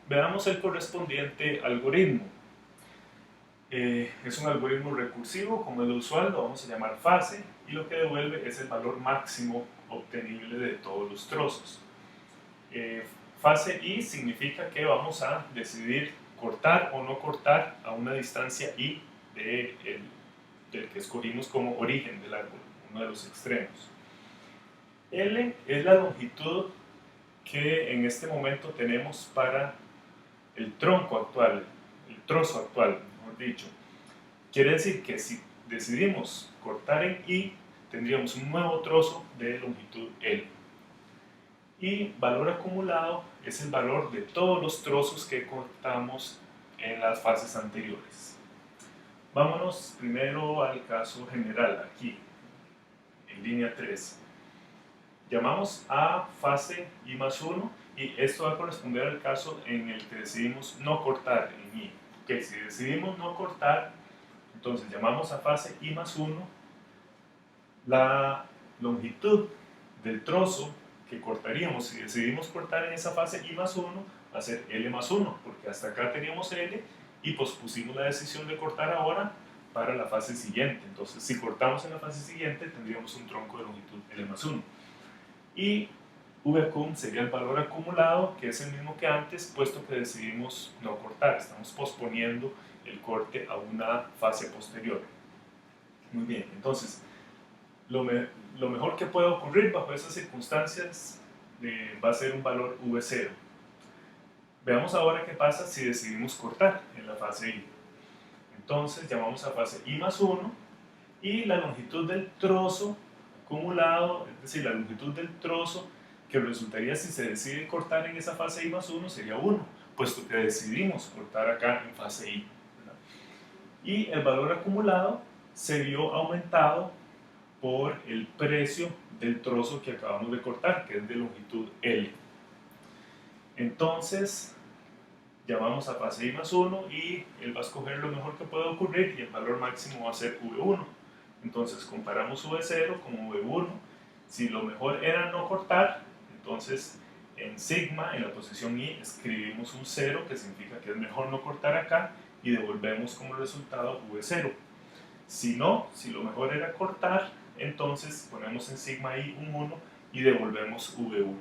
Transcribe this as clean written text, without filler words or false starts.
Veamos el correspondiente algoritmo. Es un algoritmo recursivo, como es lo usual, lo vamos a llamar fase, y lo que devuelve es el valor máximo obtenible de todos los trozos. Fase i significa que vamos a decidir cortar o no cortar a una distancia i del que escogimos como origen del árbol, uno de los extremos. L es la longitud que en este momento tenemos para el tronco actual, el trozo actual, mejor dicho. Quiere decir que si decidimos cortar en I, tendríamos un nuevo trozo de longitud L. Y valor acumulado es el valor de todos los trozos que cortamos en las fases anteriores. Vámonos primero al caso general, aquí, en línea 3. Llamamos a fase I más 1 y esto va a corresponder al caso en el que decidimos no cortar en I. Ok, si decidimos no cortar, entonces llamamos a fase I más 1, la longitud del trozo que cortaríamos si decidimos cortar en esa fase I más 1 va a ser L más 1, porque hasta acá teníamos L y pospusimos la decisión de cortar ahora para la fase siguiente. Entonces, si cortamos en la fase siguiente, tendríamos un tronco de longitud L más 1. Y VACUM sería el valor acumulado, que es el mismo que antes, puesto que decidimos no cortar. Estamos posponiendo el corte a una fase posterior. Muy bien, entonces, lo mejor que puede ocurrir bajo esas circunstancias va a ser un valor V0. Veamos ahora qué pasa si decidimos cortar en la fase I. Entonces llamamos a fase I más 1 y la longitud del trozo acumulado, es decir, la longitud del trozo que resultaría si se decide cortar en esa fase I más 1 sería 1, puesto que decidimos cortar acá en fase I. ¿Verdad? Y el valor acumulado se vio aumentado por el precio del trozo que acabamos de cortar, que es de longitud L. Entonces, llamamos a fase I más 1 y él va a escoger lo mejor que pueda ocurrir y el valor máximo va a ser V1. Entonces, comparamos V0 con V1. Si lo mejor era no cortar, entonces en sigma, en la posición I, escribimos un 0, que significa que es mejor no cortar acá, y devolvemos como resultado V0. Si no, si lo mejor era cortar, entonces ponemos en sigma I un 1 y devolvemos V1.